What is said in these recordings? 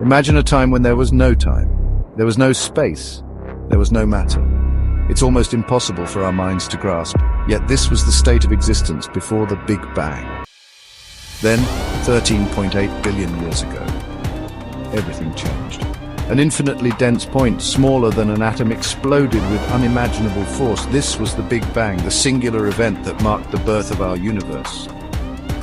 Imagine a time when there was no time. There was no space. There was no matter. It's almost impossible for our minds to grasp, yet this was the state of existence before the Big Bang. Then, 13.8 billion years ago, everything changed. An infinitely dense point, smaller than an atom, exploded with unimaginable force. This was the Big Bang, the singular event that marked the birth of our universe.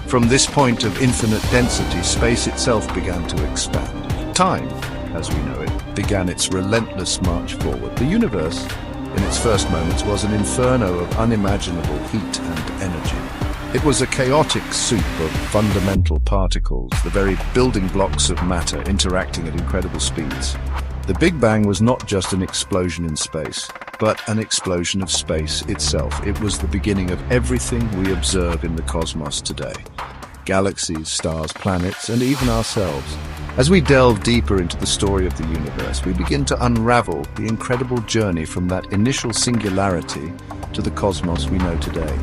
From this point of infinite density, space itself began to expand. Time, as we know it, began its relentless march forward. The universe, in its first moments, was an inferno of unimaginable heat and energy. It was a chaotic soup of fundamental particles, the very building blocks of matter interacting at incredible speeds. The Big Bang was not just an explosion in space, but an explosion of space itself. It was the beginning of everything we observe in the cosmos today. Galaxies, stars, planets, and even ourselves. As we delve deeper into the story of the universe, we begin to unravel the incredible journey from that initial singularity to the cosmos we know today.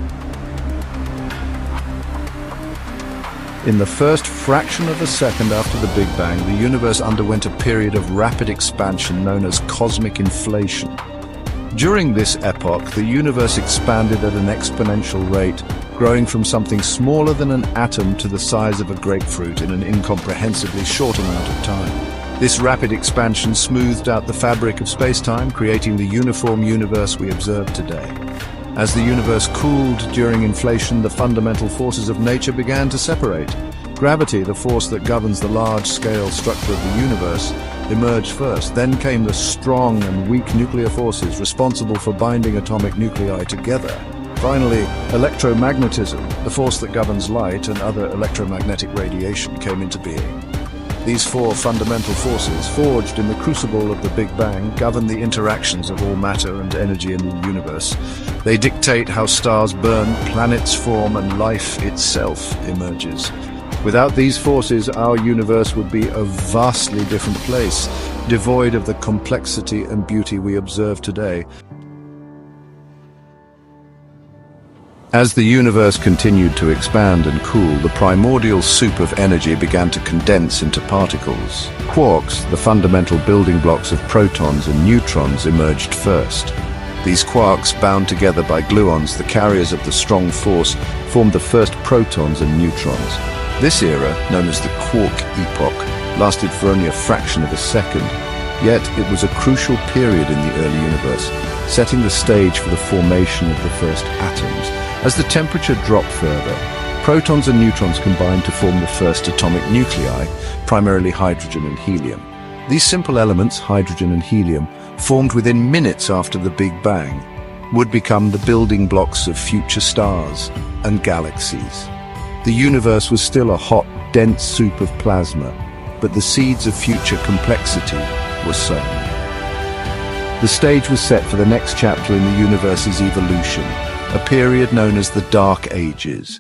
In the first fraction of a second after the Big Bang, the universe underwent a period of rapid expansion known as cosmic inflation. During this epoch, the universe expanded at an exponential rate, growing from something smaller than an atom to the size of a grapefruit in an incomprehensibly short amount of time. This rapid expansion smoothed out the fabric of space-time, creating the uniform universe we observe today. As the universe cooled during inflation, the fundamental forces of nature began to separate. Gravity, the force that governs the large-scale structure of the universe, emerged first. Then came the strong and weak nuclear forces responsible for binding atomic nuclei together. Finally, electromagnetism, the force that governs light and other electromagnetic radiation, came into being. These four fundamental forces, forged in the crucible of the Big Bang, govern the interactions of all matter and energy in the universe. They dictate how stars burn, planets form, and life itself emerges. Without these forces, our universe would be a vastly different place, devoid of the complexity and beauty we observe today. As the universe continued to expand and cool, the primordial soup of energy began to condense into particles. Quarks, the fundamental building blocks of protons and neutrons, emerged first. These quarks, bound together by gluons, the carriers of the strong force, formed the first protons and neutrons. This era, known as the quark epoch, lasted for only a fraction of a second. Yet it was a crucial period in the early universe, setting the stage for the formation of the first atoms. As the temperature dropped further, protons and neutrons combined to form the first atomic nuclei, primarily hydrogen and helium. These simple elements, hydrogen and helium, formed within minutes after the Big Bang, would become the building blocks of future stars and galaxies. The universe was still a hot, dense soup of plasma, but the seeds of future complexity were sown. The stage was set for the next chapter in the universe's evolution, a period known as the Dark Ages.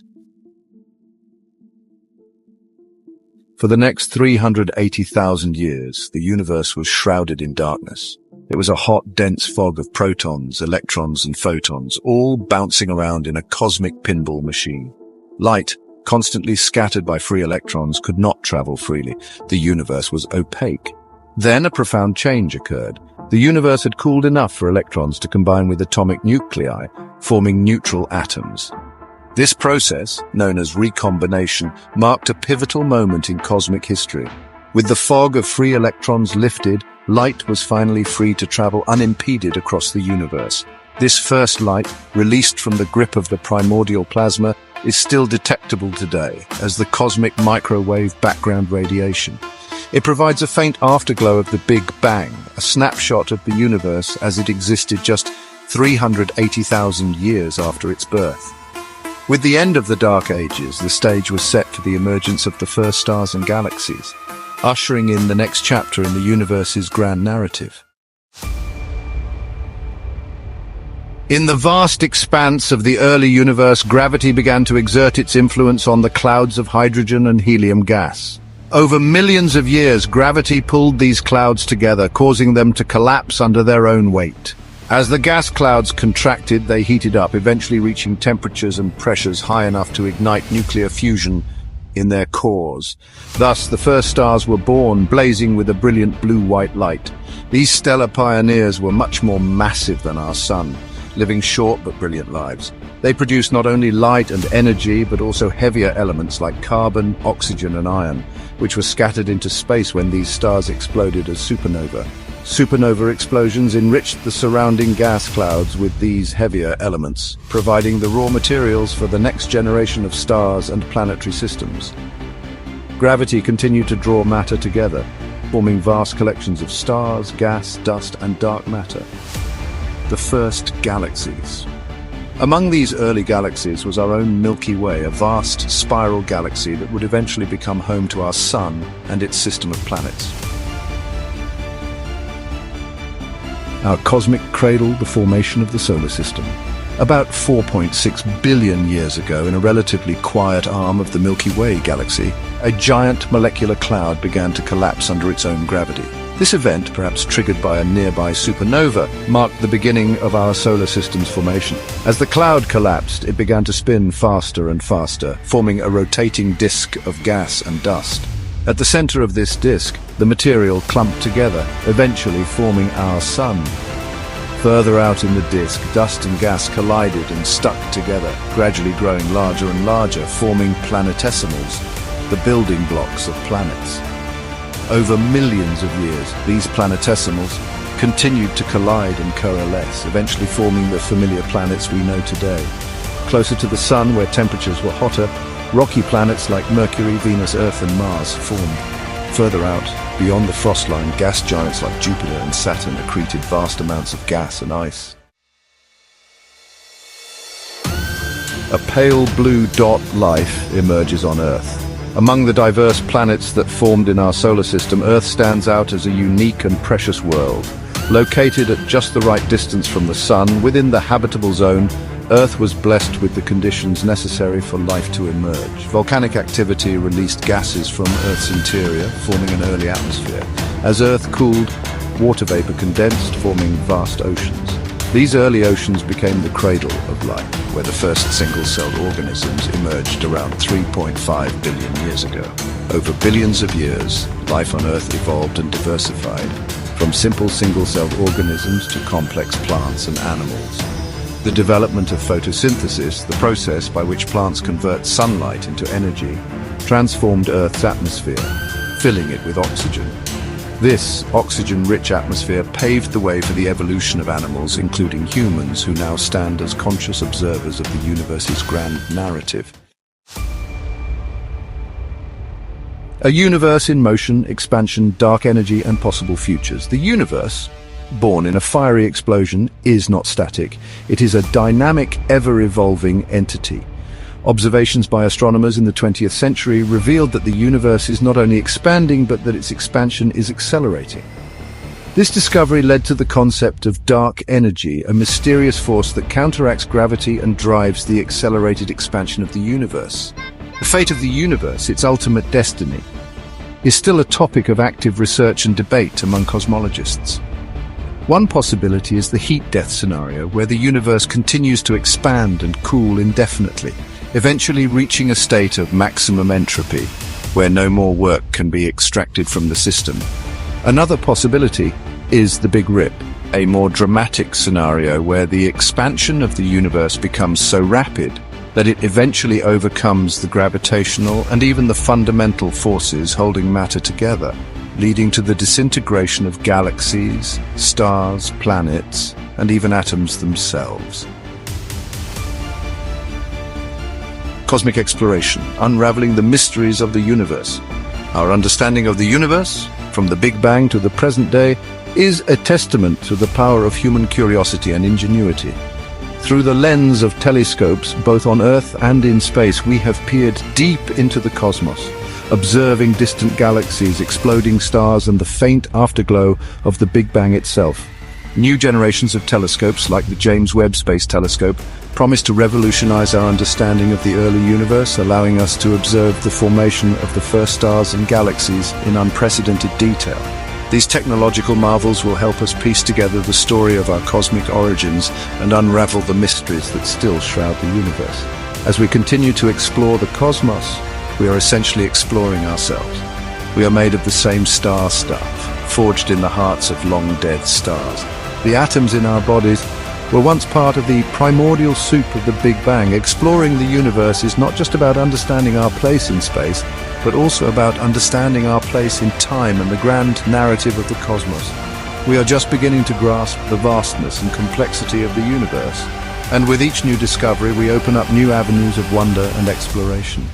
For the next 380,000 years, the universe was shrouded in darkness. It was a hot, dense fog of protons, electrons, and photons, all bouncing around in a cosmic pinball machine. Light, constantly scattered by free electrons, could not travel freely. The universe was opaque. Then a profound change occurred. The universe had cooled enough for electrons to combine with atomic nuclei, forming neutral atoms. This process, known as recombination, marked a pivotal moment in cosmic history. With the fog of free electrons lifted, light was finally free to travel unimpeded across the universe. This first light, released from the grip of the primordial plasma, is still detectable today as the cosmic microwave background radiation. It provides a faint afterglow of the Big Bang, a snapshot of the universe as it existed just 380,000 years after its birth. With the end of the Dark Ages, the stage was set for the emergence of the first stars and galaxies, ushering in the next chapter in the universe's grand narrative. In the vast expanse of the early universe, gravity began to exert its influence on the clouds of hydrogen and helium gas. Over millions of years, gravity pulled these clouds together, causing them to collapse under their own weight. As the gas clouds contracted, they heated up, eventually reaching temperatures and pressures high enough to ignite nuclear fusion, in their cores. Thus, the first stars were born, blazing with a brilliant blue-white light. These stellar pioneers were much more massive than our Sun, living short but brilliant lives. They produced not only light and energy, but also heavier elements like carbon, oxygen, and iron, which were scattered into space when these stars exploded as supernova. Supernova explosions enriched the surrounding gas clouds with these heavier elements, providing the raw materials for the next generation of stars and planetary systems. Gravity continued to draw matter together, forming vast collections of stars, gas, dust, and dark matter. The first galaxies. Among these early galaxies was our own Milky Way, a vast spiral galaxy that would eventually become home to our Sun and its system of planets. Our cosmic cradle, the formation of the solar system. About 4.6 billion years ago, in a relatively quiet arm of the Milky Way galaxy, a giant molecular cloud began to collapse under its own gravity. This event, perhaps triggered by a nearby supernova, marked the beginning of our solar system's formation. As the cloud collapsed, it began to spin faster and faster, forming a rotating disk of gas and dust. At the center of this disk, the material clumped together, eventually forming our Sun. Further out in the disk, dust and gas collided and stuck together, gradually growing larger and larger, forming planetesimals, the building blocks of planets. Over millions of years, these planetesimals continued to collide and coalesce, eventually forming the familiar planets we know today. Closer to the Sun, where temperatures were hotter, rocky planets like Mercury, Venus, Earth, and Mars formed. Further out, beyond the frost line, gas giants like Jupiter and Saturn accreted vast amounts of gas and ice. A pale blue dot life emerges on Earth. Among the diverse planets that formed in our solar system, Earth stands out as a unique and precious world. Located at just the right distance from the Sun, within the habitable zone, Earth was blessed with the conditions necessary for life to emerge. Volcanic activity released gases from Earth's interior, forming an early atmosphere. As Earth cooled, water vapor condensed, forming vast oceans. These early oceans became the cradle of life, where the first single-celled organisms emerged around 3.5 billion years ago. Over billions of years, life on Earth evolved and diversified, from simple single-celled organisms to complex plants and animals. The development of photosynthesis, the process by which plants convert sunlight into energy, transformed Earth's atmosphere, filling it with oxygen. This oxygen-rich atmosphere paved the way for the evolution of animals, including humans, who now stand as conscious observers of the universe's grand narrative. A universe in motion, expansion, dark energy, and possible futures. The universe, born in a fiery explosion, is not static. It is a dynamic, ever-evolving entity. Observations by astronomers in the 20th century revealed that the universe is not only expanding, but that its expansion is accelerating. This discovery led to the concept of dark energy, a mysterious force that counteracts gravity and drives the accelerated expansion of the universe. The fate of the universe, its ultimate destiny, is still a topic of active research and debate among cosmologists. One possibility is the heat death scenario, where the universe continues to expand and cool indefinitely, eventually reaching a state of maximum entropy, where no more work can be extracted from the system. Another possibility is the Big Rip, a more dramatic scenario where the expansion of the universe becomes so rapid that it eventually overcomes the gravitational and even the fundamental forces holding matter together, leading to the disintegration of galaxies, stars, planets, and even atoms themselves. Cosmic exploration, unraveling the mysteries of the universe. Our understanding of the universe, from the Big Bang to the present day, is a testament to the power of human curiosity and ingenuity. Through the lens of telescopes, both on Earth and in space, we have peered deep into the cosmos, observing distant galaxies, exploding stars, and the faint afterglow of the Big Bang itself. New generations of telescopes, like the James Webb Space Telescope, promise to revolutionize our understanding of the early universe, allowing us to observe the formation of the first stars and galaxies in unprecedented detail. These technological marvels will help us piece together the story of our cosmic origins and unravel the mysteries that still shroud the universe. As we continue to explore the cosmos, we are essentially exploring ourselves. We are made of the same star stuff, forged in the hearts of long-dead stars. The atoms in our bodies were once part of the primordial soup of the Big Bang. Exploring the universe is not just about understanding our place in space, but also about understanding our place in time and the grand narrative of the cosmos. We are just beginning to grasp the vastness and complexity of the universe. And with each new discovery, we open up new avenues of wonder and exploration.